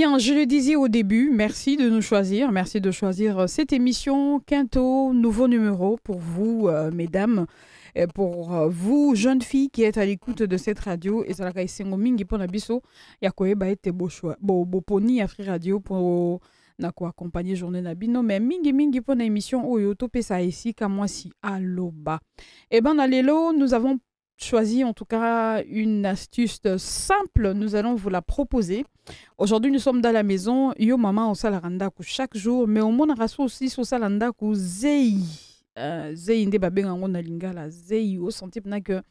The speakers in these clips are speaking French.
bien, je le disais au début, merci de nous choisir. Merci de choisir cette émission Quinto, nouveau numéro pour vous, mesdames. Et pour vous, jeunes filles qui êtes à l'écoute de cette radio, et ça la sengo mingi pour nabiso, ya koeba ete bo choix, bo poni Afri Radio pour na ko accompagner journée nabino, mais mingi pour na émission oyo to pesa ici kamwasi aloba. Et ben na lelo, nous avons choisi en tout cas une astuce simple, nous allons vous la proposer. Aujourd'hui, nous sommes dans la maison, yo maman au salaranda chaque jour, mais au monde raso aussi au salaranda zei. Zei nde babenga ngo na lingala zei au senti pena que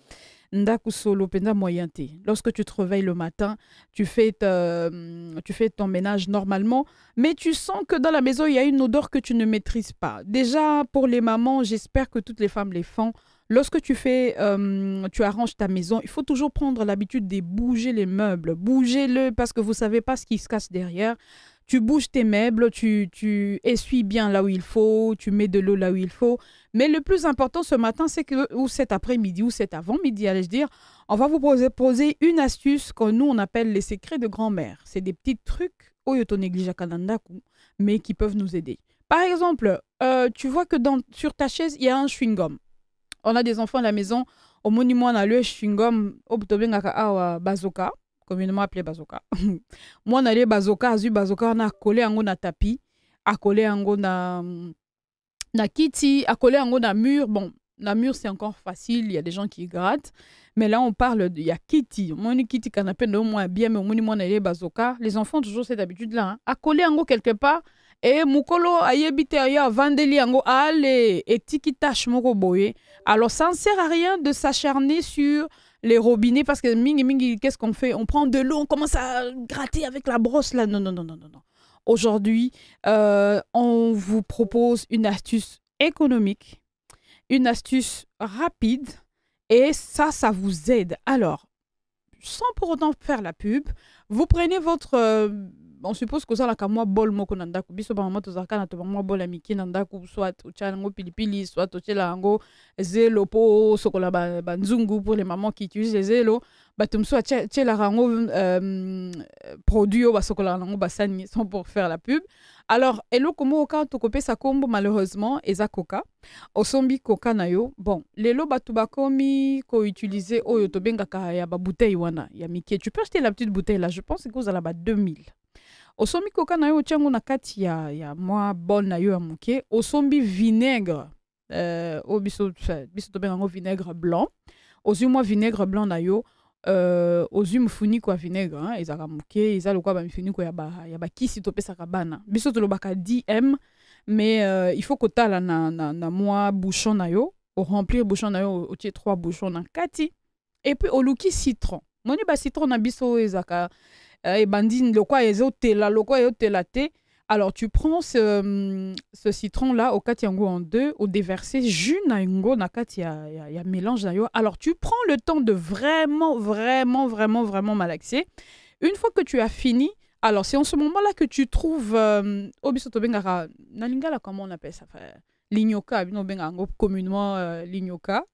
ndaku solo penda moyen te. Lorsque tu te réveilles le matin, tu fais ton ménage normalement, mais tu sens que dans la maison il y a une odeur que tu ne maîtrises pas. Déjà pour les mamans, j'espère que toutes les femmes les font. Lorsque tu arranges ta maison, il faut toujours prendre l'habitude de bouger les meubles. Bougez-le parce que vous ne savez pas ce qui se cache derrière. Tu bouges tes meubles, tu essuies bien là où il faut, tu mets de l'eau là où il faut. Mais le plus important ce matin, c'est que, ou cet après-midi, ou cet avant-midi, allais-je dire, on va vous poser une astuce que nous, on appelle les secrets de grand-mère. C'est des petits trucs, mais qui peuvent nous aider. Par exemple, tu vois que sur ta chaise, il y a un chewing-gum. On a des enfants à la maison, au monument, on a le chewing-gum, au bazoka, communément appelé bazoka. Moi, on a le bazoka, on a collé un na tapis, a collé un na kiti, a collé un na mur. Bon, la mur, c'est encore facile, il y a des gens qui grattent. Mais là, on parle il y a kiti. Moi, kiti canapé, non, moi, bien, mais au monument, on a le bazoka. Les enfants ont toujours cette habitude-là. Hein, à coller un quelque part. Et mukolo ayebite ya vandeli yango ale et tiki tache moko boye. Alors ça ne sert à rien de s'acharner sur les robinets parce que mingi qu'est-ce qu'on fait? On prend de l'eau, on commence à gratter avec la brosse là. Non. Aujourd'hui, on vous propose une astuce économique, une astuce rapide et ça vous aide. Alors, sans pour autant faire la pub, vous prenez votre on suppose que ça la kamwa bol moko nandaku biso ba mama tozaka na to ba mwa bol amiki nandaku soit ochango pilipili soit ochela ngo zelo po sokola ba nzungu pour les mamans qui utilisent les zelo batumso achela rango produit ba sokola ngo basani sans pour faire la pub. Alors eloko mo ka to kopé sa kombo malheureusement eza coca osombi coca nayo bon lelo batu bakomi ko utiliser oyo to bengaka ya ba bouteille wana ya miki tu peux acheter la petite bouteille là je pense que vous allez ba 2000. Osombi coca na yo tiango na kati ya moi bol na yo ya muke osombi vinaigre biso to benga vinaigre blanc ozu moi vinaigre blanc na yo ozu mfuni kwa vinaigre hein ezaka muke eza lokwa ba mfuni ko ya ba kisi to pesa ka bana biso to lobaka 10 mais il faut que tala na moi bouchon na yo au remplir bouchon na yo o tie 3 bouchons na kati et puis au luki citron moni ba citron na biso ezaka et bandine le quoi te. Alors tu prends ce citron là au katiango en deux au déverser jus na ngo na kati ya mélange na yo. Alors tu prends le temps de vraiment malaxer. Une fois que tu as fini, alors c'est en ce moment là que tu trouves obisoto bengara na lingala comment on appelle ça lignoka bino benga ngo communément lignoka.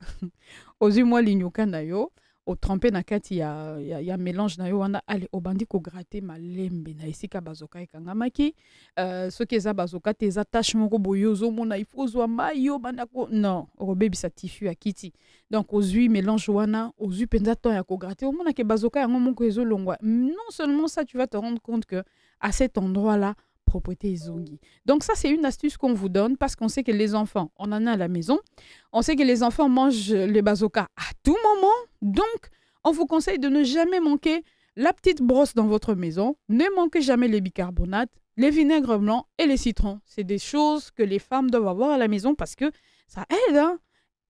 Ozu moi lignoka na yo. Au trempé na kati ya mélange na yo wana ale obandi ko gratter malembe na esika bazoka ekangamaki soki eza bazoka te eza tache moko boye ozomona il faut zwa mayo bandako non obebisa tissu ya kiti donc ozui mélange wana ozui penza temps ya ko gratter omona ke bazoka yango moko ezolongwa non seulement ça tu vas te rendre compte que à cet endroit là propreté zongi. Donc ça, c'est une astuce qu'on vous donne parce qu'on sait que les enfants, on en a à la maison, on sait que les enfants mangent les bazookas à tout moment. Donc, on vous conseille de ne jamais manquer la petite brosse dans votre maison. Ne manquez jamais les bicarbonates, les vinaigres blancs et les citrons. C'est des choses que les femmes doivent avoir à la maison parce que ça aide. Hein?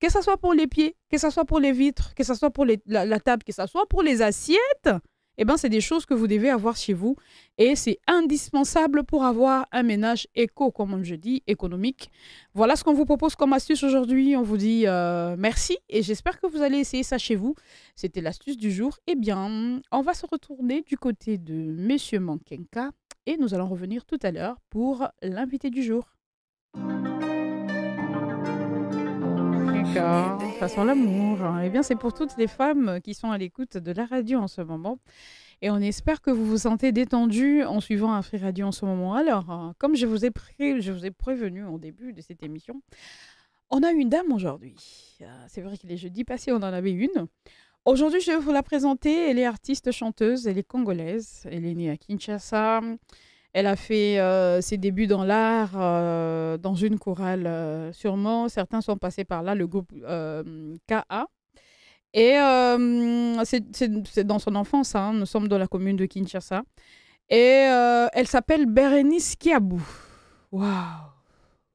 Que ce soit pour les pieds, que ce soit pour les vitres, que ce soit pour la table, que ce soit pour les assiettes. Eh ben, c'est des choses que vous devez avoir chez vous et c'est indispensable pour avoir un ménage éco, comme je dis, économique. Voilà ce qu'on vous propose comme astuce aujourd'hui. On vous dit merci et j'espère que vous allez essayer ça chez vous. C'était l'astuce du jour. Eh bien, on va se retourner du côté de Monsieur Mankenka et nous allons revenir tout à l'heure pour l'invité du jour. Façon l'amour. Eh bien, c'est pour toutes les femmes qui sont à l'écoute de la radio en ce moment. Et on espère que vous vous sentez détendu en suivant Afri Radio en ce moment. Alors, comme je vous ai prévenu au début de cette émission, on a une dame aujourd'hui. C'est vrai que les jeudis passés, on en avait une. Aujourd'hui, je vais vous la présenter. Elle est artiste chanteuse, elle est congolaise. Elle est née à Kinshasa. Elle a fait ses débuts dans l'art, dans une chorale sûrement. Certains sont passés par là, le groupe KA. Et c'est dans son enfance, hein. Nous sommes dans la commune de Kinshasa. Et elle s'appelle Bérénice Kiabou. Waouh!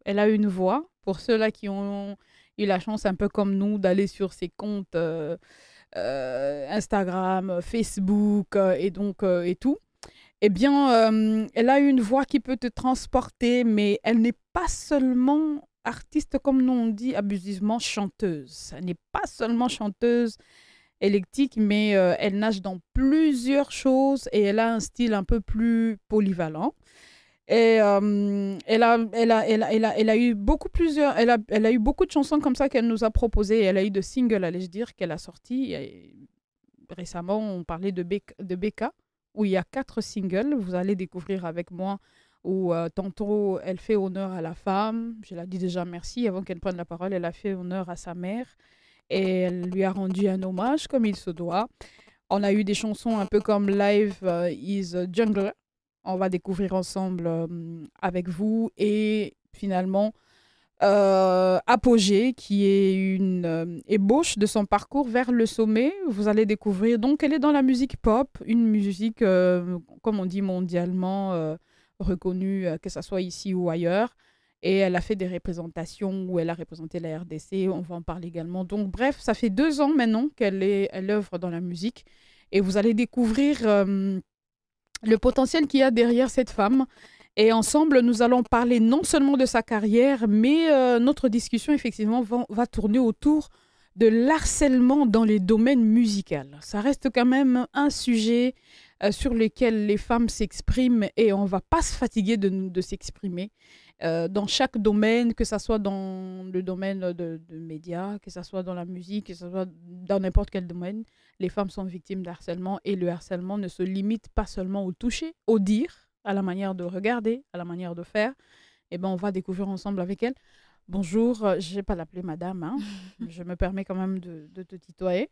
Elle a une voix. Pour ceux-là qui ont eu la chance, un peu comme nous, d'aller sur ses comptes Instagram, Facebook et tout, eh bien, elle a une voix qui peut te transporter, mais elle n'est pas seulement artiste, comme nous on dit abusivement, chanteuse. Elle n'est pas seulement chanteuse électrique, mais elle nage dans plusieurs choses et elle a un style un peu plus polyvalent. Et elle a eu elle a eu beaucoup de chansons comme ça qu'elle nous a proposées. Elle a eu de singles, allais-je dire, qu'elle a sortis. Et récemment, on parlait de Beka, où il y a 4 singles. Vous allez découvrir avec moi où tantôt elle fait honneur à la femme. Je l'ai dit déjà merci. Avant qu'elle prenne la parole, elle a fait honneur à sa mère. Et elle lui a rendu un hommage comme il se doit. On a eu des chansons un peu comme Live is Jungle. On va découvrir ensemble avec vous. Et finalement, Apogée, qui est une ébauche de son parcours vers le sommet. Vous allez découvrir. Donc, elle est dans la musique pop, une musique, comme on dit, mondialement reconnue, que ce soit ici ou ailleurs. Et elle a fait des représentations où elle a représenté la RDC. On va en parler également. Donc, bref, ça fait 2 ans maintenant elle œuvre dans la musique. Et vous allez découvrir le potentiel qu'il y a derrière cette femme. Et ensemble, nous allons parler non seulement de sa carrière, mais notre discussion, effectivement, va tourner autour de l'harcèlement dans les domaines musicaux. Ça reste quand même un sujet sur lequel les femmes s'expriment et on ne va pas se fatiguer de s'exprimer dans chaque domaine, que ce soit dans le domaine de médias, que ce soit dans la musique, que ce soit dans n'importe quel domaine. Les femmes sont victimes d'harcèlement et le harcèlement ne se limite pas seulement au toucher, au dire, à la manière de regarder, à la manière de faire. Eh ben, on va découvrir ensemble avec elle. Bonjour, je ne vais pas l'appeler madame, hein. Je me permets quand même de te tutoyer.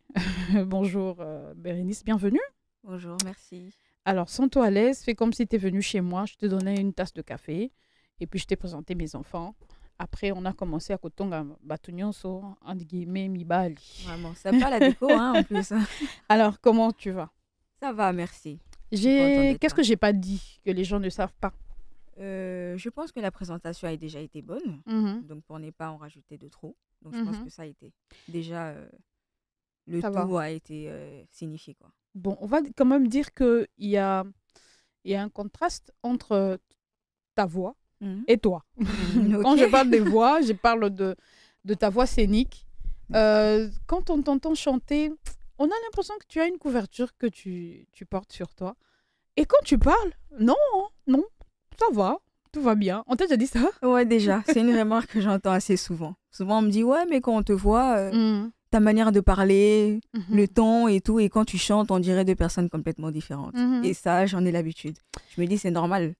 Bonjour Bérénice, bienvenue. Bonjour, merci. Alors, sens-toi à l'aise, fais comme si tu es venue chez moi, je te donnais une tasse de café et puis je t'ai présenté mes enfants. Après, on a commencé à Kotonga Batunyonso, entre guillemets, Mibali. Vraiment, sympa la déco, hein, en plus. Alors, comment tu vas? Ça va, merci. Qu'est-ce que j'ai pas dit que les gens ne savent pas? Je pense que la présentation a déjà été bonne. Donc, pour ne pas en rajouter de trop. Donc, je pense que ça a été. Déjà, le tout a été signifié, quoi. Bon, on va quand même dire qu'il y a un contraste entre ta voix et toi. Quand je parle des voix, je parle de ta voix scénique. Quand on t'entend chanter, on a l'impression que tu as une couverture que tu portes sur toi. Et quand tu parles, non, ça va, tout va bien. On t'a déjà dit ça? Ouais, déjà. C'est une remarque que j'entends assez souvent. Souvent, on me dit, ouais, mais quand on te voit, ta manière de parler, le ton et tout, et quand tu chantes, on dirait 2 personnes complètement différentes. Et ça, j'en ai l'habitude. Je me dis, c'est normal.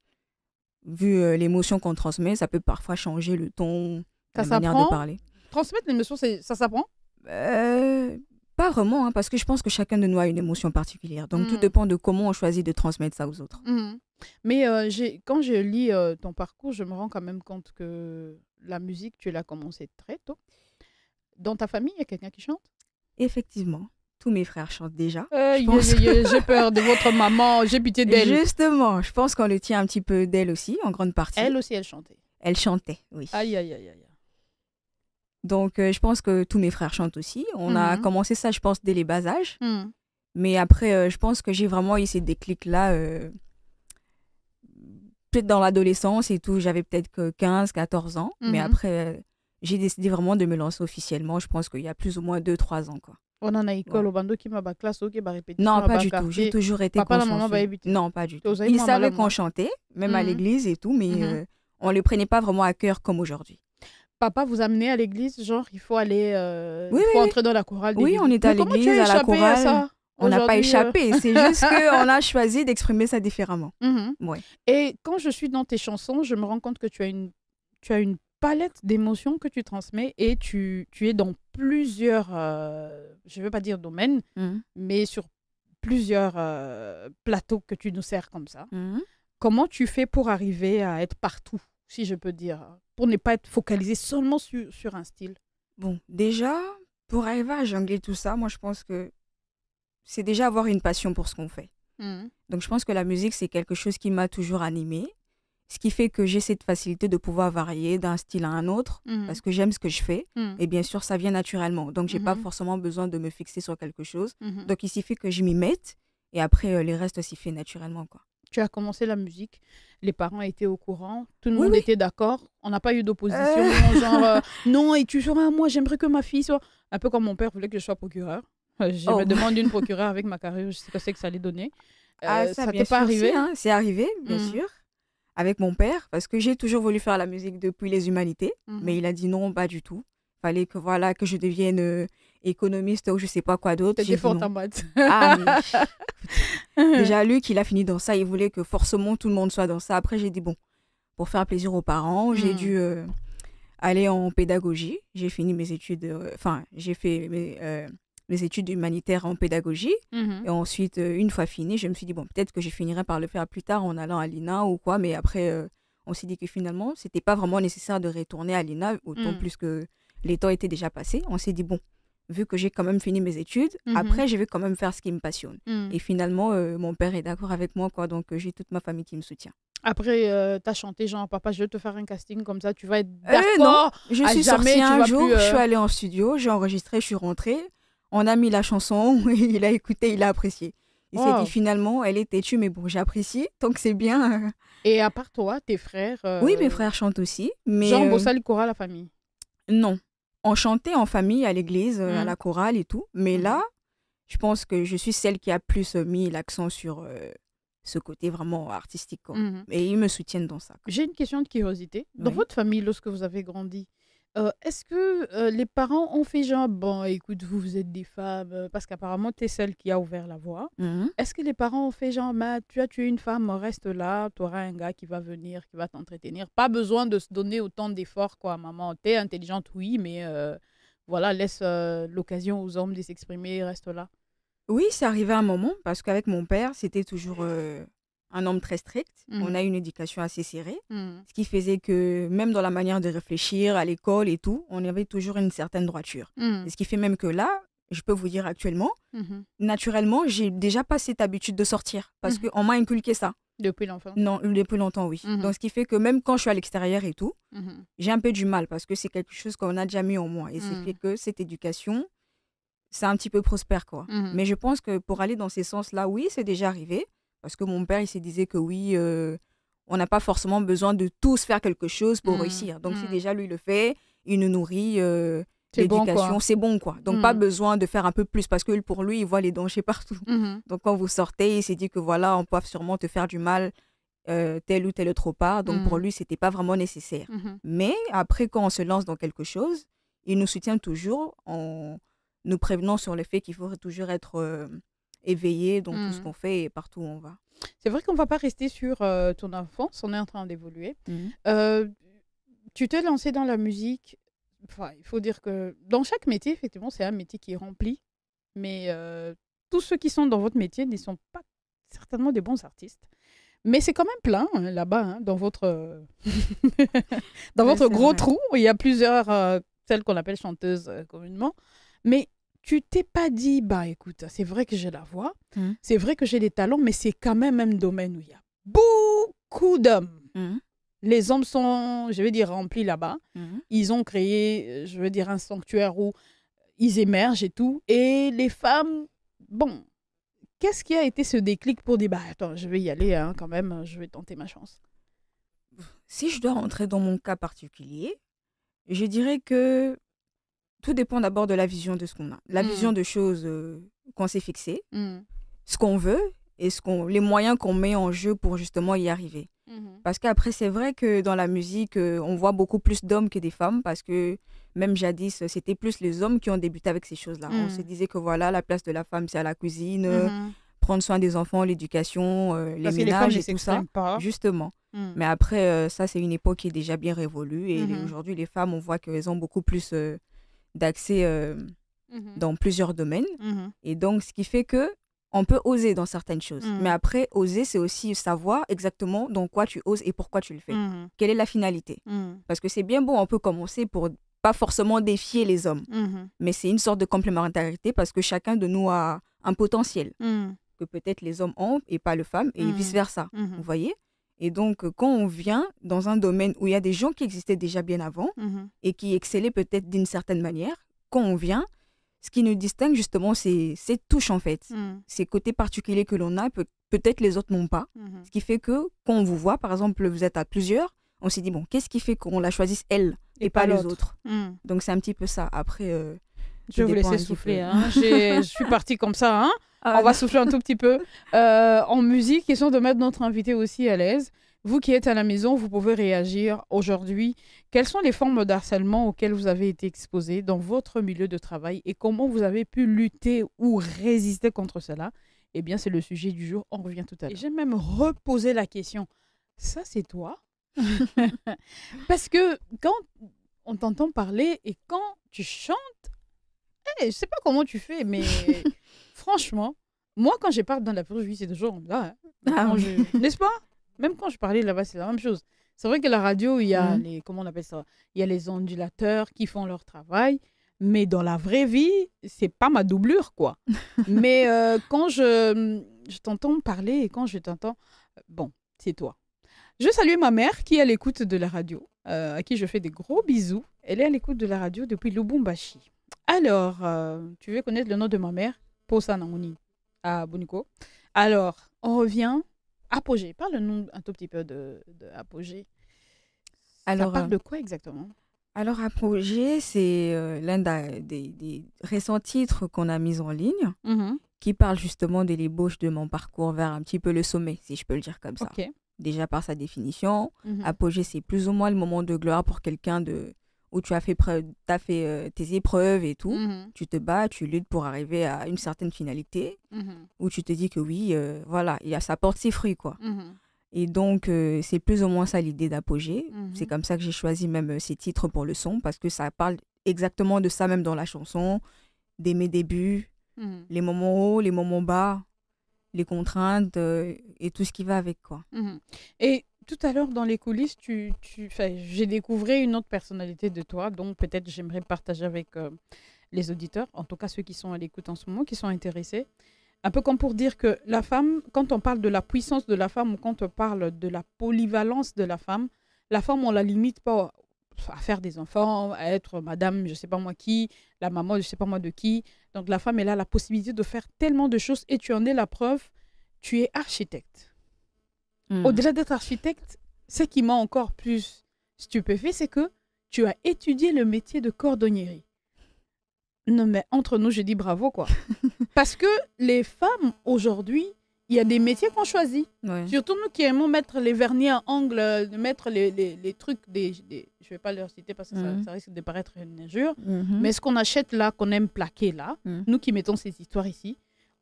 Vu l'émotion qu'on transmet, ça peut parfois changer le ton, la manière de parler. Transmettre l'émotion, ça s'apprend? Pas vraiment, hein, parce que je pense que chacun de nous a une émotion particulière. Donc, tout dépend de comment on choisit de transmettre ça aux autres. Mais quand je lis ton parcours, je me rends quand même compte que la musique, tu l'as commencé très tôt. Dans ta famille, il y a quelqu'un qui chante? Effectivement. Tous mes frères chantent déjà. J'ai peur de votre maman, j'ai pitié d'elle. Justement, je pense qu'on le tient un petit peu d'elle aussi, en grande partie. Elle aussi, elle chantait. Elle chantait, oui. Aïe, aïe, aïe, aïe. Donc, je pense que tous mes frères chantent aussi. On a commencé ça, je pense, dès les bas âges. Mais après, je pense que j'ai vraiment eu ces déclics-là, peut-être dans l'adolescence et tout. J'avais peut-être que 15, 14 ans. Mais après, j'ai décidé vraiment de me lancer officiellement. Je pense qu'il y a plus ou moins 2-3 ans, quoi. On en a école au bando qui m'a classe ou qui m'a répété. Non, pas du tout. J'ai toujours été consciencieuse. Non, pas du tout. Ils savaient qu'on chantait, même à l'église et tout, mais on ne le prenait pas vraiment à cœur comme aujourd'hui. Papa vous amenait à l'église, genre il faut aller, entrer dans la chorale. Oui, on était à l'église, à la chorale. On n'a pas échappé, c'est juste qu'on a choisi d'exprimer ça différemment. Ouais. Et quand je suis dans tes chansons, je me rends compte que tu as une palette d'émotions que tu transmets et tu es dans plusieurs, je ne veux pas dire domaines, mais sur plusieurs plateaux que tu nous sers comme ça. Comment tu fais pour arriver à être partout, si je peux dire, pour ne pas être focalisé seulement sur un style? Bon, déjà, pour arriver à jongler tout ça, moi je pense que c'est déjà avoir une passion pour ce qu'on fait. Donc je pense que la musique, c'est quelque chose qui m'a toujours animée. Ce qui fait que j'ai cette facilité de pouvoir varier d'un style à un autre parce que j'aime ce que je fais. Et bien sûr, ça vient naturellement. Donc, je n'ai pas forcément besoin de me fixer sur quelque chose. Donc, il suffit que je m'y mette et après, les restes s'y fait naturellement, quoi. Tu as commencé la musique, les parents étaient au courant, tout le monde était d'accord, on n'a pas eu d'opposition, genre non, et tu seras moi, j'aimerais que ma fille soit... Un peu comme mon père voulait que je sois procureur. Je me demande une procureure avec ma carrière, je sais ce que ça allait donner. Ça t'est pas arrivé? Hein, c'est arrivé, bien sûr. Avec mon père, parce que j'ai toujours voulu faire la musique depuis les humanités, mais il a dit non, pas du tout. Fallait que je devienne économiste ou je sais pas quoi d'autre. T'es forte en maths. Ah, mais... Déjà, lui, qu'il a fini dans ça, il voulait que forcément tout le monde soit dans ça. Après, j'ai dit bon, pour faire plaisir aux parents, j'ai dû aller en pédagogie. J'ai fini mes études, j'ai fait mes études humanitaires en pédagogie. Et ensuite, une fois fini, je me suis dit, bon, peut-être que je finirai par le faire plus tard en allant à l'INA ou quoi. Mais après, on s'est dit que finalement, c'était pas vraiment nécessaire de retourner à l'INA, autant plus que les temps étaient déjà passés. On s'est dit, bon, vu que j'ai quand même fini mes études, après, je vais quand même faire ce qui me passionne. Et finalement, mon père est d'accord avec moi, quoi. Donc, j'ai toute ma famille qui me soutient. Après, t'as chanté genre, papa, je vais te faire un casting comme ça, tu vas être d'accord. Je suis sortie un jour, je suis allée en studio, j'ai enregistré, je suis rentrée. On a mis la chanson, il a écouté, il a apprécié. Il s'est dit finalement, elle est têtue, mais bon, j'apprécie, donc c'est bien. Et à part toi, tes frères Oui, mes frères chantent aussi. Mais Jean Bossal, chorale, la famille? Non. On chantait en famille, à l'église, à la chorale et tout. Mais là, je pense que je suis celle qui a plus mis l'accent sur ce côté vraiment artistique. Quoi. Et ils me soutiennent dans ça. J'ai une question de curiosité. Dans votre famille, lorsque vous avez grandi, est-ce que les parents ont fait genre, bon, écoute, vous êtes des femmes, parce qu'apparemment, tu es celle qui a ouvert la voie. Est-ce que les parents ont fait genre, tu es une femme, reste là, tu auras un gars qui va venir, qui va t'entretenir. Pas besoin de se donner autant d'efforts, quoi, maman. Tu es intelligente, oui, mais voilà, laisse l'occasion aux hommes de s'exprimer, reste là. Oui, c'est arrivé à un moment, parce qu'avec mon père, c'était toujours un homme très strict. On a une éducation assez serrée, ce qui faisait que même dans la manière de réfléchir à l'école et tout, on avait toujours une certaine droiture. Et ce qui fait même que là, je peux vous dire actuellement, naturellement, j'ai déjà pas cette habitude de sortir parce qu'on m'a inculqué ça. Depuis longtemps? Non, depuis longtemps, oui. Donc, ce qui fait que même quand je suis à l'extérieur et tout, j'ai un peu du mal parce que c'est quelque chose qu'on a déjà mis en moi. Et c'est fait que cette éducation, c'est un petit peu prospère, quoi. Mais je pense que pour aller dans ces sens-là, oui, c'est déjà arrivé. Parce que mon père, il se disait que oui, on n'a pas forcément besoin de tous faire quelque chose pour réussir. Donc, si déjà lui le fait, il nous nourrit, l'éducation, c'est bon, quoi. Donc, pas besoin de faire un peu plus parce que pour lui, il voit les dangers partout. Donc, quand vous sortez, il s'est dit que voilà, on peut sûrement te faire du mal tel ou tel autre part. Donc, pour lui, c'était pas vraiment nécessaire. Mais après, quand on se lance dans quelque chose, il nous soutient toujours en nous prévenant sur le fait qu'il faut toujours être éveillé dans tout ce qu'on fait et partout où on va. C'est vrai qu'on ne va pas rester sur ton enfance, on est en train d'évoluer. Tu t'es lancé dans la musique, enfin, il faut dire que dans chaque métier, effectivement, c'est un métier qui est rempli, mais tous ceux qui sont dans votre métier ne sont pas certainement des bons artistes. Mais c'est quand même plein là-bas, dans votre, dans votre gros trou. Il y a plusieurs, celles qu'on appelle chanteuses communément. Mais tu t'es pas dit, bah écoute, c'est vrai que j'ai la voix, c'est vrai que j'ai des talents, mais c'est quand même un domaine où il y a beaucoup d'hommes. Les hommes sont, je vais dire, remplis là-bas. Ils ont créé, je veux dire, un sanctuaire où ils émergent et tout. Et les femmes, bon, qu'est-ce qui a été ce déclic pour dire, bah attends, je vais y aller quand même, je vais tenter ma chance? Si je dois rentrer dans mon cas particulier, je dirais que tout dépend d'abord de la vision de ce qu'on a. La vision de choses qu'on s'est fixées, ce qu'on veut et les moyens qu'on met en jeu pour justement y arriver. Parce qu'après, c'est vrai que dans la musique, on voit beaucoup plus d'hommes que des femmes parce que même jadis, c'était plus les hommes qui ont débuté avec ces choses-là. On se disait que voilà, la place de la femme, c'est à la cuisine, prendre soin des enfants, l'éducation, les ménages et tout ça. Pas. Justement. Mais après, ça, c'est une époque qui est déjà bien révolue. Et aujourd'hui, les femmes, on voit qu'elles ont beaucoup plus d'accès dans plusieurs domaines. Et donc, ce qui fait que on peut oser dans certaines choses. Mais après, oser, c'est aussi savoir exactement dans quoi tu oses et pourquoi tu le fais. Quelle est la finalité? Parce que c'est bien beau, on peut commencer pour pas forcément défier les hommes. Mais c'est une sorte de complémentarité parce que chacun de nous a un potentiel que peut-être les hommes ont et pas les femmes et vice-versa. Vous voyez? Et donc, quand on vient dans un domaine où il y a des gens qui existaient déjà bien avant et qui excellaient peut-être d'une certaine manière, quand on vient, ce qui nous distingue justement, c'est cette touche en fait. Ces côtés particuliers que l'on a, peut-être les autres n'ont pas. Ce qui fait que quand on vous voit, par exemple, vous êtes à plusieurs, on s'est dit, bon, qu'est-ce qui fait qu'on la choisisse elle et pas les autres? Donc c'est un petit peu ça. Après, je vais vous laisser souffler. Hein. Je suis partie comme ça. Hein. On va souffler un tout petit peu. En musique, question de mettre notre invité aussi à l'aise. Vous qui êtes à la maison, vous pouvez réagir aujourd'hui. Quelles sont les formes d'harcèlement auxquelles vous avez été exposé dans votre milieu de travail et comment vous avez pu lutter ou résister contre cela? Eh bien, c'est le sujet du jour. On revient tout à l'heure. Et j'ai même reposé la question. Ça, c'est toi? Parce que quand on t'entend parler et quand tu chantes, je ne sais pas comment tu fais, mais franchement, moi, quand je parle dans la vraie vie, c'est toujours là. Hein. N'est-ce pas? Même quand je parlais là-bas, c'est la même chose. C'est vrai que la radio, il y a les, comment on appelle ça? Il y a les ondulateurs qui font leur travail, mais dans la vraie vie, c'est pas ma doublure, quoi. Mais quand je t'entends parler et quand je t'entends, bon, c'est toi. Je salue ma mère qui est à l'écoute de la radio, à qui je fais des gros bisous. Elle est à l'écoute de la radio depuis Lubumbashi. Alors, tu veux connaître le nom de ma mère? Posa Namoni, à Boniko. Alors, on revient. Apogée. Parle-nous un tout petit peu de Apogée. Alors, ça parle de quoi exactement? Alors, Apogée, c'est l'un des récents titres qu'on a mis en ligne qui parle justement de l'ébauche de mon parcours vers un petit peu le sommet, si je peux le dire comme ça. Okay. Déjà par sa définition, Apogée, c'est plus ou moins le moment de gloire pour quelqu'un où tu as fait, tes épreuves et tout. Tu te bats, tu luttes pour arriver à une certaine finalité où tu te dis que oui, voilà, ça porte ses fruits, quoi. Et donc, c'est plus ou moins ça l'idée d'Apogée. C'est comme ça que j'ai choisi même ces titres pour le son parce que ça parle exactement de ça même dans la chanson, de mes débuts, les moments hauts, les moments bas, les contraintes et tout ce qui va avec, quoi. Et tout à l'heure, dans les coulisses, j'ai découvert une autre personnalité de toi, donc peut-être j'aimerais partager avec les auditeurs, en tout cas ceux qui sont à l'écoute en ce moment, qui sont intéressés. Un peu comme pour dire que la femme, quand on parle de la puissance de la femme ou quand on parle de la polyvalence de la femme, on ne la limite pas à faire des enfants, à être madame, je ne sais pas moi qui, la maman, je ne sais pas moi de qui. Donc la femme, elle a la possibilité de faire tellement de choses et tu en es la preuve, tu es architecte. Au-delà d'être architecte, ce qui m'a encore plus stupéfait, c'est que tu as étudié le métier de cordonnier. Non, mais entre nous, je dis bravo, quoi. Parce que les femmes, aujourd'hui, il y a des métiers qu'on choisit. Ouais. Surtout nous qui aimons mettre les vernis à ongles, mettre les trucs, je ne vais pas leur citer parce que ça risque de paraître une injure, mais ce qu'on achète là, qu'on aime plaquer là, nous qui mettons ces histoires ici,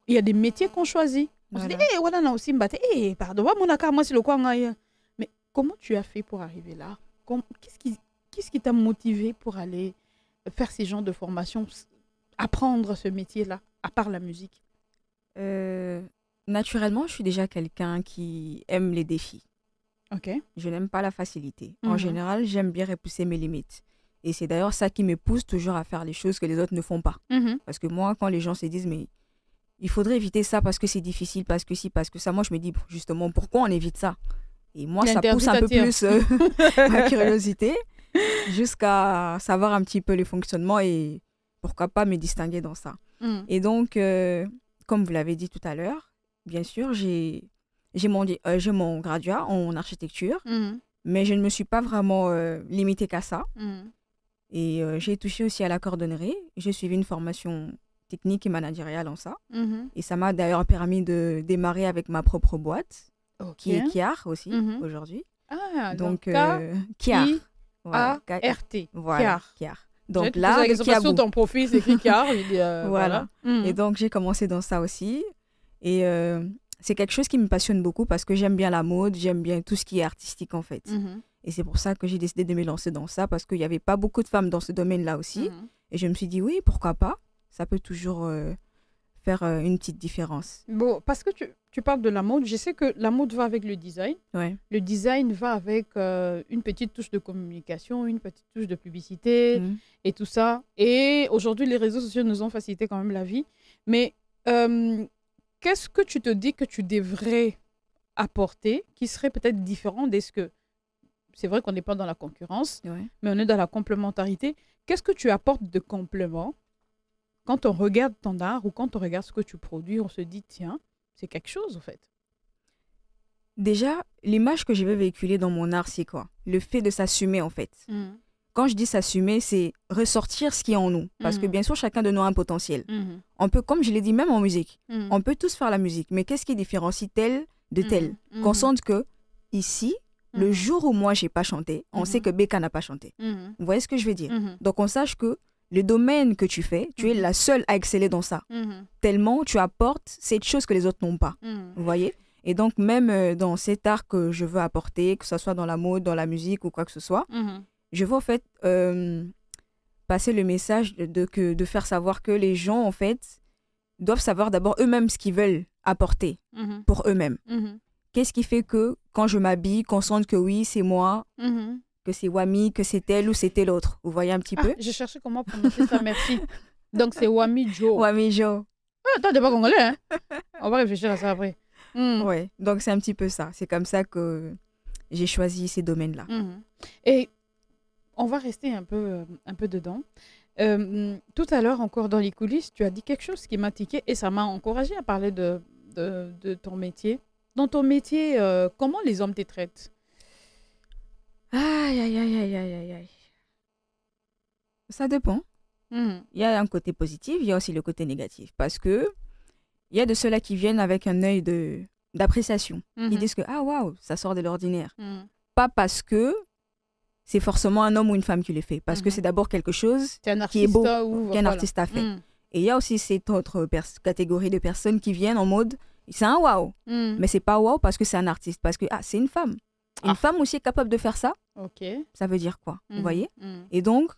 il y a des métiers qu'on choisit. On se dit, voilà, non, aussi, pardon, moi, c'est le quoi. Mais comment tu as fait pour arriver là? Qu'est-ce qui t'a motivé pour aller faire ces genres de formations, apprendre ce métier-là, à part la musique? Naturellement, je suis déjà quelqu'un qui aime les défis. Okay. Je n'aime pas la facilité. En général, j'aime bien repousser mes limites. Et c'est d'ailleurs ça qui me pousse toujours à faire les choses que les autres ne font pas. Parce que moi, quand les gens se disent, mais il faudrait éviter ça parce que c'est difficile, parce que si, parce que ça, moi, je me dis, justement, pourquoi on évite ça? Et moi, ça pousse un peu plus ma curiosité jusqu'à savoir un petit peu le fonctionnement et pourquoi pas me distinguer dans ça. Et donc, comme vous l'avez dit tout à l'heure, bien sûr, j'ai mon graduat en architecture, mais je ne me suis pas vraiment limitée qu'à ça. Et j'ai touché aussi à la cordonnerie. J'ai suivi une formation technique et managériale en ça. Et ça m'a d'ailleurs permis de démarrer avec ma propre boîte qui est Kiar aussi, aujourd'hui. Ah, donc Kiar. K-I-A-R-T. Voilà, Kiar. Donc là, sur ton profil, c'est écrit Kiar. Voilà. Et donc, j'ai commencé dans ça aussi. Et c'est quelque chose qui me passionne beaucoup parce que j'aime bien la mode, j'aime bien tout ce qui est artistique, en fait. Et c'est pour ça que j'ai décidé de me lancer dans ça, parce qu'il n'y avait pas beaucoup de femmes dans ce domaine-là aussi. Et je me suis dit, oui, pourquoi pas? Ça peut toujours faire une petite différence. Bon, parce que tu parles de la mode, je sais que la mode va avec le design. Ouais. Le design va avec une petite touche de communication, une petite touche de publicité et tout ça. Et aujourd'hui, les réseaux sociaux nous ont facilité quand même la vie. Mais qu'est-ce que tu te dis que tu devrais apporter qui serait peut-être différent de ce que... C'est vrai qu'on n'est pas dans la concurrence, mais on est dans la complémentarité. Qu'est-ce que tu apportes de complément? Quand on regarde ton art ou quand on regarde ce que tu produis, on se dit, tiens, c'est quelque chose, en fait. Déjà, l'image que je vais véhiculer dans mon art, c'est quoi? Le fait de s'assumer, en fait. Quand je dis s'assumer, c'est ressortir ce qui est en nous. Parce que bien sûr, chacun de nous a un potentiel. On peut, comme je l'ai dit, même en musique, on peut tous faire la musique. Mais qu'est-ce qui différencie tel de tel? Qu'on sente que, ici, le jour où moi, je n'ai pas chanté, on sait que Beka n'a pas chanté. Vous voyez ce que je veux dire? Donc, on sache que le domaine que tu fais, tu es la seule à exceller dans ça. Tellement tu apportes cette chose que les autres n'ont pas. Vous voyez? Et donc, même dans cet art que je veux apporter, que ce soit dans la mode, dans la musique ou quoi que ce soit, je veux en fait passer le message de faire savoir que les gens, en fait, doivent savoir d'abord eux-mêmes ce qu'ils veulent apporter pour eux-mêmes. Qu'est-ce qui fait que quand je m'habille, qu'on sente que oui, c'est moi, que c'est Wami, que c'est elle ou c'était l'autre. Vous voyez un petit peu? Je cherchais comment prononcer ça, merci. Donc, c'est Wami Jo. Wami Jo. Toi, t'es pas congolais, hein? On va réfléchir à ça après. Ouais, donc c'est un petit peu ça. C'est comme ça que j'ai choisi ces domaines-là. Et on va rester un peu dedans. Tout à l'heure, encore dans les coulisses, tu as dit quelque chose qui m'a tiqué et ça m'a encouragée à parler de ton métier. Dans ton métier, comment les hommes te traitent? Aïe, aïe, aïe, aïe, aïe, aïe. Ça dépend. Il y a un côté positif, il y a aussi le côté négatif. Parce que il y a de ceux-là qui viennent avec un œil d'appréciation. Ils disent que, ah waouh, ça sort de l'ordinaire. Pas parce que c'est forcément un homme ou une femme qui le fait. Parce que c'est d'abord quelque chose qui est beau, qu'un artiste a fait. Et il y a aussi cette autre catégorie de personnes qui viennent en mode, c'est un waouh. Mais c'est pas waouh parce que c'est un artiste. Parce que, c'est une femme. Une femme aussi est capable de faire ça. Ça veut dire quoi? Vous voyez? Et donc,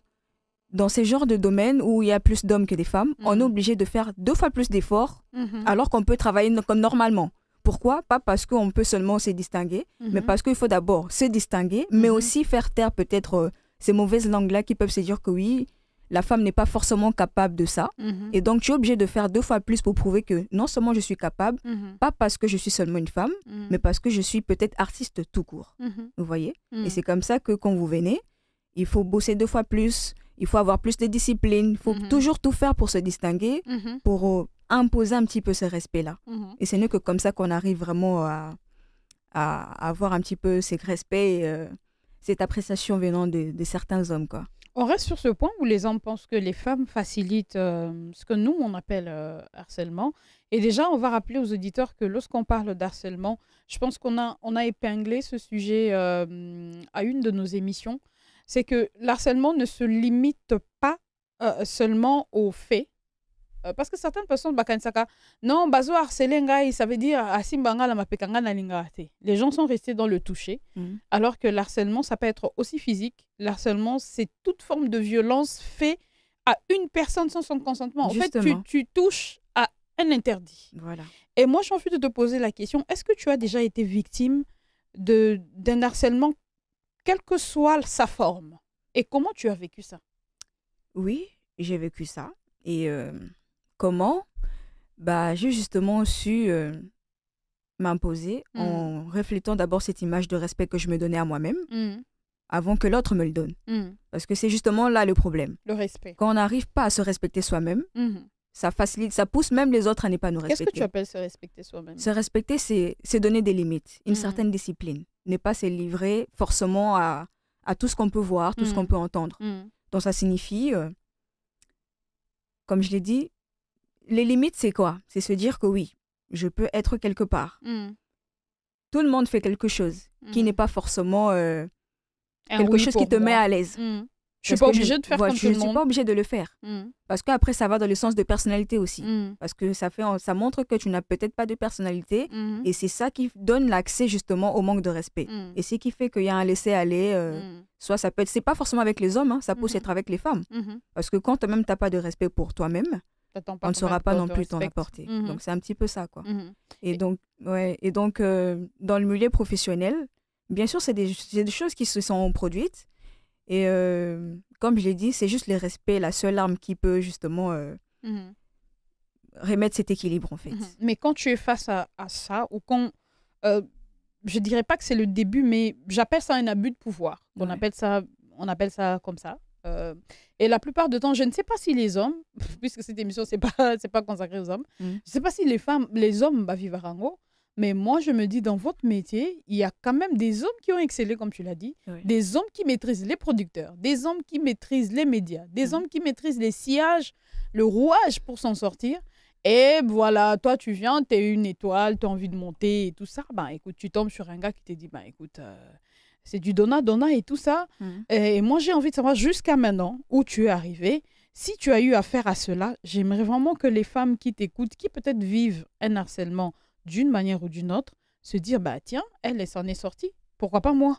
dans ces genres de domaines où il y a plus d'hommes que des femmes, on est obligé de faire 2 fois plus d'efforts alors qu'on peut travailler comme normalement. Pourquoi? Pas parce qu'on peut seulement se distinguer, mais parce qu'il faut d'abord se distinguer, mais aussi faire taire peut-être ces mauvaises langues-là qui peuvent se dire que oui, la femme n'est pas forcément capable de ça. Et donc, tu es obligé de faire 2 fois plus pour prouver que non seulement je suis capable, pas parce que je suis seulement une femme, mais parce que je suis peut-être artiste tout court. Vous voyez? Et c'est comme ça que quand vous venez, il faut bosser 2 fois plus, il faut avoir plus de discipline, il faut toujours tout faire pour se distinguer, pour imposer un petit peu ce respect-là. Et c'est mieux que comme ça qu'on arrive vraiment à avoir un petit peu ce respect, cette appréciation venant de certains hommes, quoi. On reste sur ce point où les hommes pensent que les femmes facilitent ce que nous, on appelle harcèlement. Et déjà, on va rappeler aux auditeurs que lorsqu'on parle d'harcèlement, je pense qu'on a épinglé ce sujet à une de nos émissions. C'est que l'harcèlement ne se limite pas seulement aux faits. Parce que certaines personnes, non, bazo harcelenga, ça veut dire asimbanga la mapekanga na lingate. Les gens sont restés dans le toucher, alors que l'harcèlement, ça peut être aussi physique. L'harcèlement, c'est toute forme de violence faite à une personne sans son consentement. Justement. En fait, tu touches à un interdit. Voilà. Et moi, j'ai envie de te poser la question, est-ce que tu as déjà été victime d'un harcèlement, quelle que soit sa forme? Et comment tu as vécu ça? Oui, j'ai vécu ça. Et comment? J'ai justement su m'imposer en reflétant d'abord cette image de respect que je me donnais à moi-même avant que l'autre me le donne. Parce que c'est justement là le problème. Le respect. Quand on n'arrive pas à se respecter soi-même, ça facilite, ça pousse même les autres à ne pas nous respecter. Qu'est-ce que tu appelles se respecter soi-même? Se respecter, c'est se donner des limites, une certaine discipline. Ne pas se livrer forcément à tout ce qu'on peut voir, tout ce qu'on peut entendre. Donc ça signifie, comme je l'ai dit, les limites, c'est quoi? C'est se dire que oui, je peux être quelque part. tout le monde fait quelque chose qui n'est pas forcément quelque chose qui te met à l'aise. Je suis pas obligée de faire comme tout le monde. Je suis pas obligée de le faire. Parce qu'après, ça va dans le sens de personnalité aussi. Parce que ça montre que tu n'as peut-être pas de personnalité. Et c'est ça qui donne l'accès justement au manque de respect. Et ce qui fait qu'il y a un laisser-aller. Soit ça peut être... C'est pas forcément avec les hommes, hein, ça peut être avec les femmes. Parce que quand toi-même, tu n'as pas de respect pour toi-même, on ne saura pas non plus t'en apporter. Donc, c'est un petit peu ça, quoi. Et donc, dans le milieu professionnel, bien sûr, c'est des choses qui se sont produites. Et comme je l'ai dit, c'est juste le respect, la seule arme qui peut justement remettre cet équilibre, en fait. Mais quand tu es face à ça, ou quand... je dirais pas que c'est le début, mais j'appelle ça un abus de pouvoir. On appelle ça comme ça. Et la plupart du temps, je ne sais pas si les hommes, puisque cette émission, c'est pas consacré aux hommes, je ne sais pas si les hommes vivent à Rango. Mais moi, je me dis, dans votre métier, il y a quand même des hommes qui ont excellé, comme tu l'as dit, des hommes qui maîtrisent les producteurs, des hommes qui maîtrisent les médias, des hommes qui maîtrisent les sillages, le rouage pour s'en sortir. Et voilà, toi, tu viens, tu es une étoile, tu as envie de monter et tout ça. Ben, écoute, tu tombes sur un gars qui te dit, ben, écoute, c'est du donna et tout ça. Et moi, j'ai envie de savoir, jusqu'à maintenant, où tu es arrivé, si tu as eu affaire à cela, j'aimerais vraiment que les femmes qui t'écoutent, qui peut-être vivent un harcèlement d'une manière ou d'une autre, se dire, bah tiens, elle s'en est sortie, pourquoi pas moi?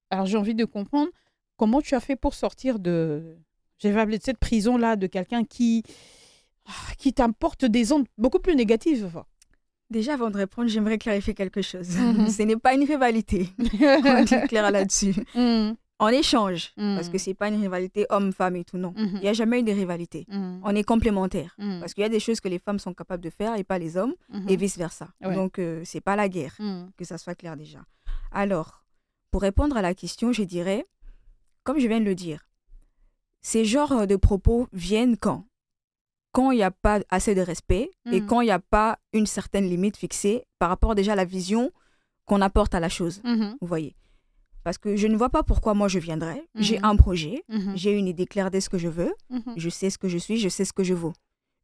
Alors j'ai envie de comprendre comment tu as fait pour sortir de cette prison-là, de quelqu'un qui t'apporte des ondes beaucoup plus négatives. Déjà, avant de répondre, j'aimerais clarifier quelque chose. Ce n'est pas une rivalité, on est clair là-dessus. On échange, parce que ce n'est pas une rivalité homme-femme et tout, non. Il n'y a jamais eu de rivalité. On est complémentaires, parce qu'il y a des choses que les femmes sont capables de faire et pas les hommes, et vice-versa. Donc, ce n'est pas la guerre, que ça soit clair déjà. Alors, pour répondre à la question, je dirais, comme je viens de le dire, ces genres de propos viennent quand? Quand il n'y a pas assez de respect et quand il n'y a pas une certaine limite fixée par rapport déjà à la vision qu'on apporte à la chose, vous voyez. Parce que je ne vois pas pourquoi moi je viendrais. J'ai un projet, j'ai une idée claire de ce que je veux, je sais ce que je suis, je sais ce que je vaux.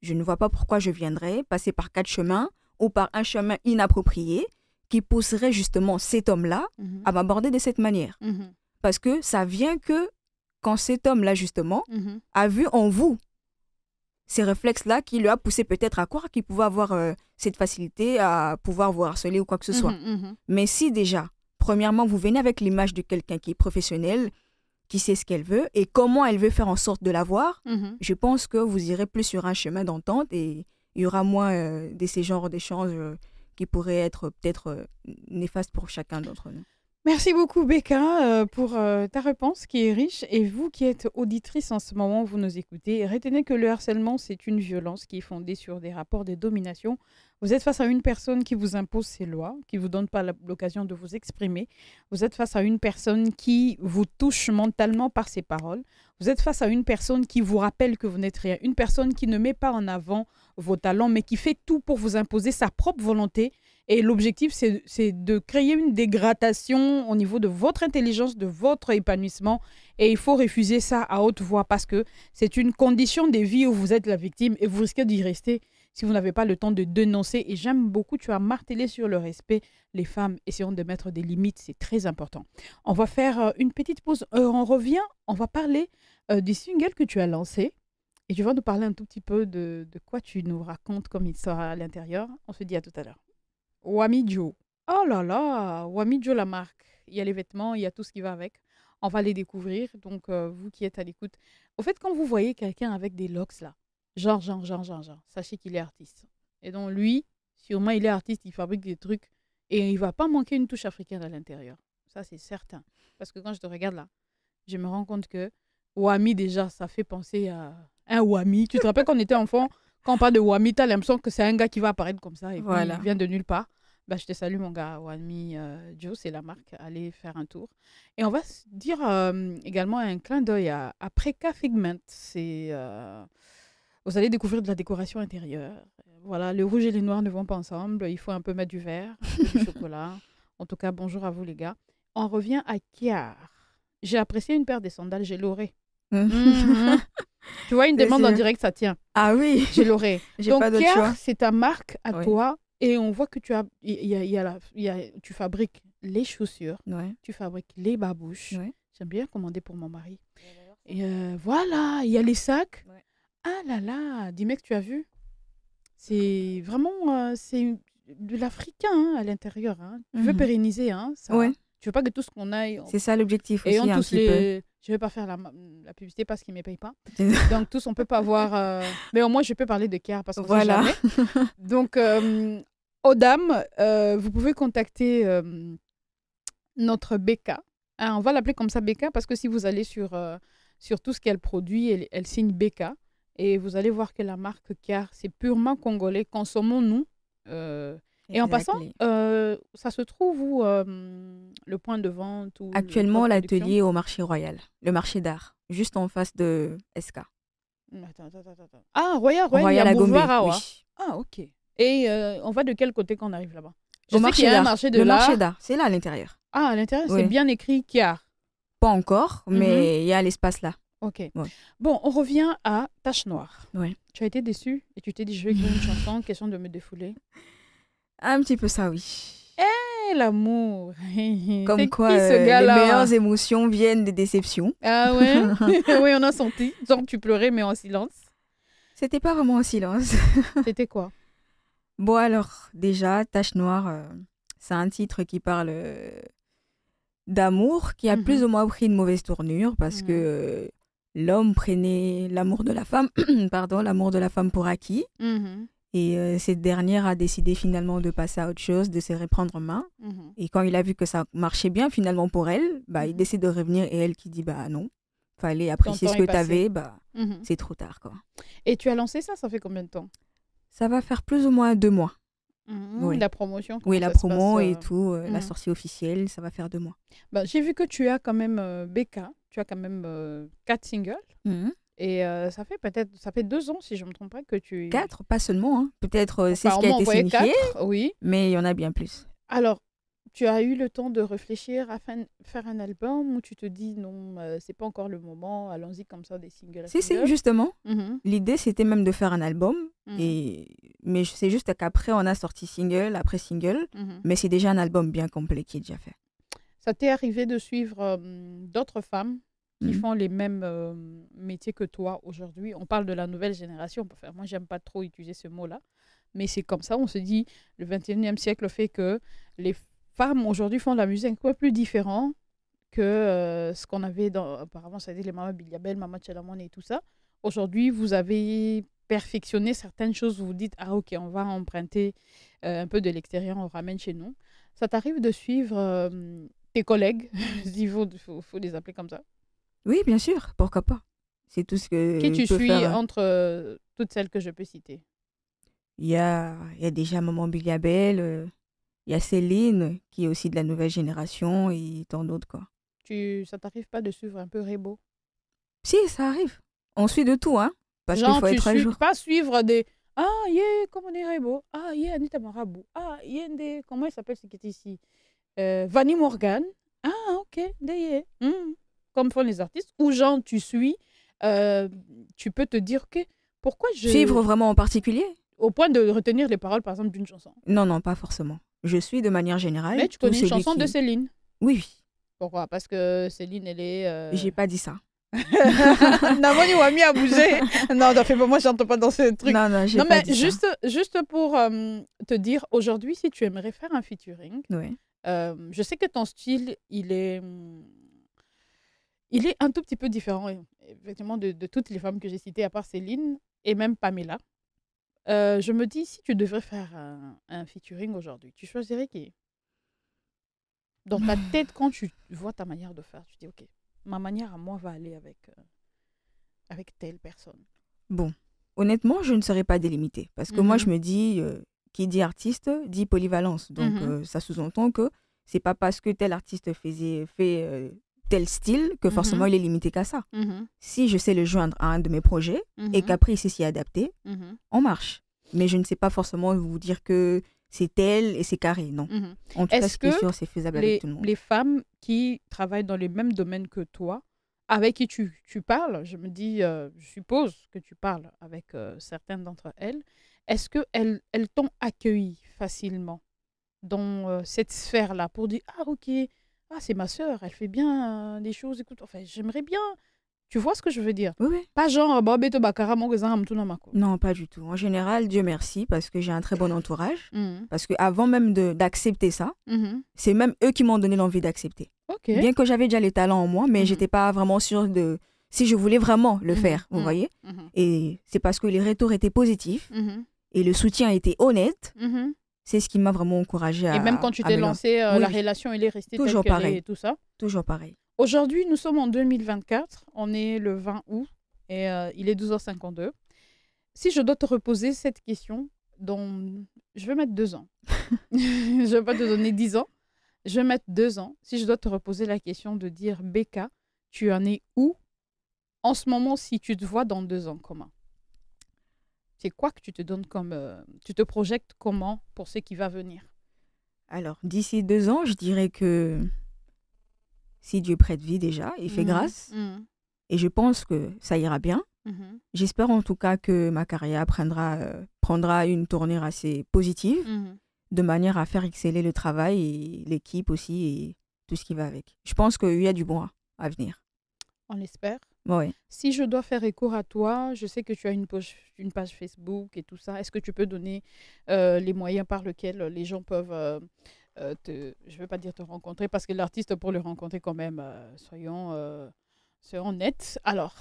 Je ne vois pas pourquoi je viendrais passer par 4 chemins ou par un chemin inapproprié qui pousserait justement cet homme-là à m'aborder de cette manière. Parce que ça vient que quand cet homme-là justement a vu en vous ces réflexes-là qui lui a poussé peut-être à croire qu'il pouvait avoir cette facilité à pouvoir vous harceler ou quoi que ce soit. Mais si déjà, premièrement, vous venez avec l'image de quelqu'un qui est professionnel, qui sait ce qu'elle veut et comment elle veut faire en sorte de l'avoir, je pense que vous irez plus sur un chemin d'entente et il y aura moins de ces genres d'échanges qui pourraient être peut-être néfastes pour chacun d'entre nous. Merci beaucoup, Becca, pour ta réponse qui est riche. Et vous qui êtes auditrice en ce moment, vous nous écoutez, retenez que le harcèlement, c'est une violence qui est fondée sur des rapports de domination. Vous êtes face à une personne qui vous impose ses lois, qui ne vous donne pas l'occasion de vous exprimer. Vous êtes face à une personne qui vous touche mentalement par ses paroles. Vous êtes face à une personne qui vous rappelle que vous n'êtes rien. Une personne qui ne met pas en avant vos talents, mais qui fait tout pour vous imposer sa propre volonté. Et l'objectif, c'est de créer une dégradation au niveau de votre intelligence, de votre épanouissement. Et il faut refuser ça à haute voix parce que c'est une condition de vie où vous êtes la victime et vous risquez d'y rester si vous n'avez pas le temps de dénoncer. Et j'aime beaucoup, tu as martelé sur le respect. Les femmes, essayons de mettre des limites, c'est très important. On va faire une petite pause. On revient, on va parler du single que tu as lancé. Et tu vas nous parler un tout petit peu de quoi tu nous racontes comme histoire à l'intérieur. On se dit à tout à l'heure. Wami Joe. Oh là là, Wami Joe, la marque. Il y a les vêtements, il y a tout ce qui va avec. On va les découvrir. Donc, vous qui êtes à l'écoute. Au fait, quand vous voyez quelqu'un avec des locks là, genre, sachez qu'il est artiste. Et donc, lui, sûrement, il est artiste, il fabrique des trucs et il ne va pas manquer une touche africaine à l'intérieur. Ça, c'est certain. Parce que quand je te regarde là, je me rends compte que Wami, déjà, ça fait penser à un Wami. Tu te rappelles quand on était enfant? Quand on parle de Wami, tu as l'impression que c'est un gars qui va apparaître comme ça et voilà. Puis il vient de nulle part. Bah, je te salue, mon gars. Wami Joe, c'est la marque. Allez faire un tour. Et on va se dire également un clin d'œil à Preka Figment. Vous allez découvrir de la décoration intérieure. Voilà, le rouge et les noirs ne vont pas ensemble. Il faut un peu mettre du vert, du chocolat. En tout cas, bonjour à vous, les gars. On revient à Kiar. J'ai apprécié une paire de sandales, j'ai l'aurai. Tu vois, une demande en direct, ça tient. Ah oui. J'ai l'aurai. J'ai donc, pas d'autre choix. C'est ta marque à toi. Et on voit que tu fabriques les chaussures, tu fabriques les babouches. J'aime bien commander pour mon mari. Et voilà, il y a les sacs. Ah là là, dis-moi que tu as vu. C'est vraiment c'est de l'africain à l'intérieur. Tu veux pérenniser ça. Tu veux pas que tout ce qu'on a... C'est ça l'objectif aussi, un petit peu. Je ne vais pas faire la publicité parce qu'ils ne me payent pas. Donc, tous, on ne peut pas voir... Mais au moins, je peux parler de Kiar parce qu'on ne sait jamais. Donc, aux dames, vous pouvez contacter notre Becca. On va l'appeler comme ça, Becca, parce que si vous allez sur tout ce qu'elle produit, elle signe Becca. Et vous allez voir que la marque Kiar, c'est purement congolais. Consommons-nous. Et en passant, ça se trouve où le point de vente ou actuellement, l'atelier au marché royal, le marché d'art, juste en face de SK. Attends. Ah, Royal à Gombe, oui. Ah, ok. Et on va de quel côté quand on arrive là-bas? Au marché d'art. Le marché d'art, c'est là à l'intérieur. Ah, à l'intérieur, c'est bien écrit Kiar. Pas encore, mais il y a l'espace là. Ok. Bon, on revient à Tache Noire. Tu as été déçue et tu t'es dit, je vais écrire une chanson, question de me défouler. Un petit peu ça, oui. L'amour. Comme quoi, les meilleures émotions viennent des déceptions. Ah ouais? Oui, on a senti. Genre, tu pleurais, mais en silence. C'était pas vraiment en silence. C'était quoi? Bon, alors, déjà, Tache Noire, c'est un titre qui parle d'amour, qui a plus ou moins pris une mauvaise tournure parce que l'homme prenait l'amour de la femme, l'amour de la femme pour acquis. Et cette dernière a décidé finalement de passer à autre chose, de se reprendre en main. Et quand il a vu que ça marchait bien finalement pour elle, il décide de revenir et elle qui dit non, fallait apprécier ce que tu avais, c'est trop tard quoi. Et tu as lancé ça fait combien de temps? Ça va faire plus ou moins 2 mois. Oui. La promotion. Oui, la promo et tout, la sortie officielle, ça va faire 2 mois. J'ai vu que tu as quand même Becca, tu as quand même 4 singles. Et ça fait 2 ans, si je ne me trompe pas, que tu... 4, pas seulement. Peut-être c'est ce qui a été signifié, 4, oui. Mais il y en a bien plus. Alors, tu as eu le temps de réfléchir à faire un album ou tu te dis non, c'est pas encore le moment, allons-y comme ça, des singles. Si, justement. L'idée, c'était même de faire un album. Mais c'est juste qu'après, on a sorti single après single. Mais c'est déjà un album bien complet qui est déjà fait. Ça t'est arrivé de suivre d'autres femmes qui font les mêmes métiers que toi aujourd'hui? On parle de la nouvelle génération. Moi, j'aime pas trop utiliser ce mot-là. Mais c'est comme ça, on se dit, le 21e siècle fait que les femmes aujourd'hui font de la musique un peu plus différent que ce qu'on avait auparavant, c'est-à-dire les Mama Biliabel, Mama Tchalamone et tout ça. Aujourd'hui, vous avez perfectionné certaines choses. Vous vous dites, ah ok, on va emprunter un peu de l'extérieur, on ramène chez nous. Ça t'arrive de suivre tes collègues, il faut les appeler comme ça? Oui, bien sûr, pourquoi pas. C'est tout ce que qui tu suis faire, entre toutes celles que je peux citer? Il y a déjà Maman Biliabel, il y a Céline, qui est aussi de la nouvelle génération, et tant d'autres, quoi. Ça t'arrive pas de suivre un peu Rebo? Si, ça arrive. On suit de tout, hein. Parce genre, qu'il faut être à jour. Pas suivre des... Ah, comment on est Rebo? Ah, Anita Marabou. Ah, des... Comment il s'appelle ce qui est ici? Vanny Morgan. Ah, ok, comme font les artistes. Ou genre, tu suis, tu peux te dire, ok, pourquoi je... Suivre vraiment en particulier? Au point de retenir les paroles, par exemple, d'une chanson? Non, pas forcément. Je suis de manière générale. Mais tu connais une chanson de Céline? Oui. Pourquoi? Parce que Céline, elle est... J'ai pas dit ça. Namoni Wami a bougé. Non, moi, j'entends pas dans ce truc. Non, j'ai pas dit ça. Juste pour te dire, aujourd'hui, si tu aimerais faire un featuring, je sais que ton style, il est un tout petit peu différent, effectivement, de toutes les femmes que j'ai citées, à part Céline et même Pamela. Je me dis, si tu devrais faire un featuring aujourd'hui, tu choisirais qui? Dans ta tête, quand tu vois ta manière de faire, tu dis, ok, ma manière à moi va aller avec telle personne. Bon, honnêtement, je ne serais pas délimitée. Parce que moi, je me dis, qui dit artiste, dit polyvalence. Donc, ça sous-entend que c'est pas parce que tel artiste fait tel style que forcément il est limité qu'à ça. Si je sais le joindre à un de mes projets et qu'après il sait s'y adapter, on marche. Mais je ne sais pas forcément vous dire que c'est tel et c'est carré, non. En tout cas, ce qui est sûr, c'est faisable avec tout le monde. Les femmes qui travaillent dans les mêmes domaines que toi, avec qui tu parles, je me dis, je suppose que tu parles avec certaines d'entre elles, est-ce qu'elles t'ont accueilli facilement dans cette sphère-là pour dire « Ah, ok, ah, c'est ma sœur, elle fait bien des choses, écoute, enfin, j'aimerais bien. » Tu vois ce que je veux dire? Oui, oui. Pas genre, non, pas du tout. En général, Dieu merci, parce que j'ai un très bon entourage. Parce qu'avant même d'accepter ça, c'est même eux qui m'ont donné l'envie d'accepter. Okay. Bien que j'avais déjà les talents en moi, mais j'étais pas vraiment sûre de si je voulais vraiment le faire, vous voyez. Et c'est parce que les retours étaient positifs et le soutien était honnête. C'est ce qui m'a vraiment encouragée à... Et même quand tu t'es lancée, la relation, elle est restée toujours telle pareil. Et tout ça? Toujours pareil. Aujourd'hui, nous sommes en 2024. On est le 20 août et il est 12h52. Si je dois te reposer cette question, je vais mettre 2 ans. Je ne vais pas te donner 10 ans. Je vais mettre 2 ans. Si je dois te reposer la question de dire, Becca, tu en es où en ce moment si tu te vois dans 2 ans? Comment? C'est quoi que tu te donnes comme... tu te projettes comment pour ce qui va venir? Alors, d'ici 2 ans, je dirais que si Dieu prête vie déjà, il fait grâce. Et je pense que ça ira bien. J'espère en tout cas que ma carrière prendra une tournure assez positive, de manière à faire exceller le travail et l'équipe aussi et tout ce qui va avec. Je pense qu'il y a du bon à venir. On l'espère. Ouais. Si je dois faire écho à toi, je sais que tu as une page Facebook et tout ça. Est-ce que tu peux donner les moyens par lesquels les gens peuvent... je ne veux pas dire te rencontrer parce que l'artiste, pour le rencontrer quand même, soyons nets. Alors,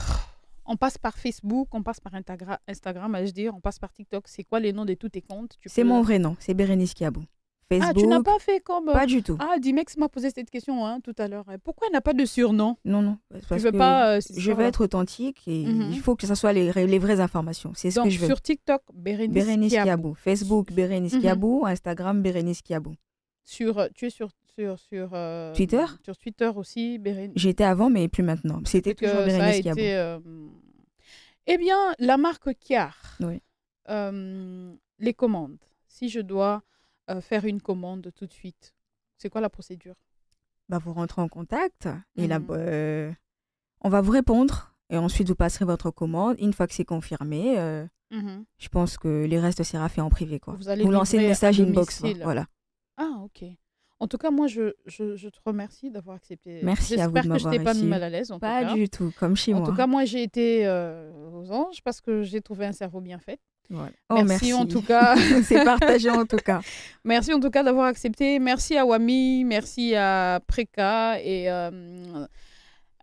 on passe par Facebook, on passe par Instagram, je dire, on passe par TikTok. C'est quoi les noms de tous tes comptes? C'est mon vrai nom, c'est Bérénice Kiabou. Facebook, tu n'as pas fait comme... Pas du tout. Ah, Dimex m'a posé cette question tout à l'heure. Pourquoi elle n'a pas de surnom? Non. Parce que je veux être authentique et il faut que ce soit les vraies informations. C'est ce que je veux. Sur TikTok, Bérénice Kiabou. Facebook, Bérénice Kiabou. Instagram, Bérénice Kiabou. Tu es sur Twitter? Sur Twitter aussi, Bérénice. J'étais avant, mais plus maintenant. C'était toujours Bérénice Kiabou. Eh bien, la marque Kiar, oui. Les commandes. Si je dois faire une commande tout de suite, c'est quoi la procédure? Vous rentrez en contact et là, on va vous répondre et ensuite vous passerez votre commande. Une fois que c'est confirmé, je pense que les restes sera fait en privé. Quoi. Vous lancez le message inbox. Voilà. Ah, ok. En tout cas, moi, je te remercie d'avoir accepté. Merci à vous de m'avoir reçu. J'espère que je t'ai pas mis mal à l'aise. Pas du tout, comme chez moi. En tout cas, moi, j'ai été aux anges parce que j'ai trouvé un cerveau bien fait. Voilà. Merci en tout cas. C'est partagé en tout cas. Merci en tout cas d'avoir accepté. Merci à Wami, merci à Preka et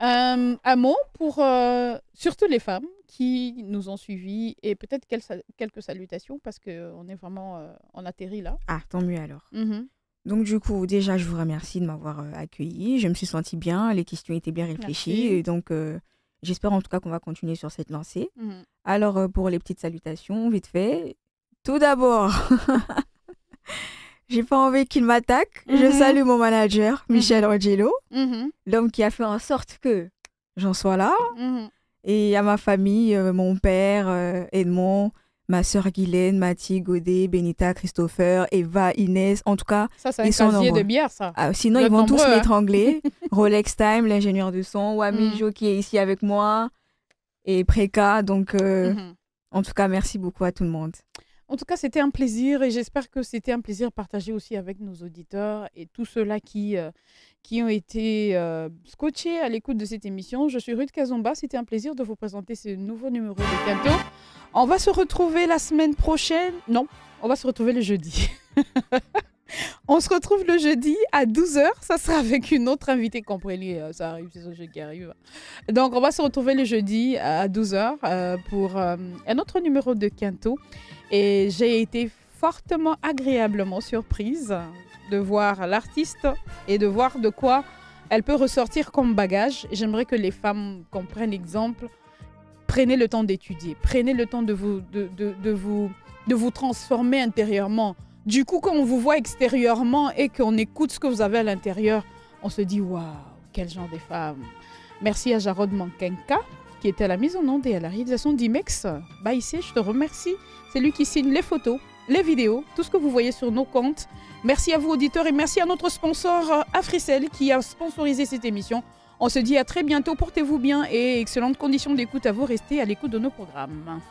un mot pour surtout les femmes qui nous ont suivis et peut-être quelques salutations parce qu'on est vraiment, on atterrit là. Ah, tant mieux alors. Donc du coup, déjà, je vous remercie de m'avoir accueilli. Je me suis sentie bien, les questions étaient bien réfléchies. Merci. Et donc, j'espère en tout cas qu'on va continuer sur cette lancée. Alors, pour les petites salutations, vite fait. Tout d'abord, j'ai pas envie qu'il m'attaque. Je salue mon manager, Michel Roggello, l'homme qui a fait en sorte que j'en sois là. Et à ma famille, mon père, Edmond, ma sœur Guylaine, Mathie, Godet, Benita, Christopher, Eva, Inès, en tout cas, ça, c'est un casier de bière, ça. Sinon, ils vont tous m'étrangler. Rolex Time, l'ingénieur de son, Wami Jo qui est ici avec moi, et Preka. Donc, en tout cas, merci beaucoup à tout le monde. En tout cas, c'était un plaisir et j'espère que c'était un plaisir partagé aussi avec nos auditeurs et tous ceux-là qui ont été scotchés à l'écoute de cette émission. Je suis Ruth Kazomba. C'était un plaisir de vous présenter ce nouveau numéro de Canto. On va se retrouver la semaine prochaine. Non, on va se retrouver le jeudi. On se retrouve le jeudi à 12h. Ça sera avec une autre invitée. Comprenez, ça arrive, c'est ce jeu qui arrive. Donc, on va se retrouver le jeudi à 12h pour un autre numéro de Canto. Et j'ai été fortement, agréablement surprise de voir l'artiste et de voir de quoi elle peut ressortir comme bagage. J'aimerais que les femmes comprennent l'exemple. Prenez le temps d'étudier. Prenez le temps de vous transformer intérieurement. Du coup, quand on vous voit extérieurement et qu'on écoute ce que vous avez à l'intérieur, on se dit « Waouh, quel genre de femme !» Merci à Jarod Mankenka, qui était à la mise en onde et à la réalisation d'Imex. Ici, je te remercie. C'est lui qui signe les photos, les vidéos, tout ce que vous voyez sur nos comptes. Merci à vous, auditeurs, et merci à notre sponsor Africell qui a sponsorisé cette émission. On se dit à très bientôt. Portez-vous bien et excellentes conditions d'écoute à vous. Restez à l'écoute de nos programmes.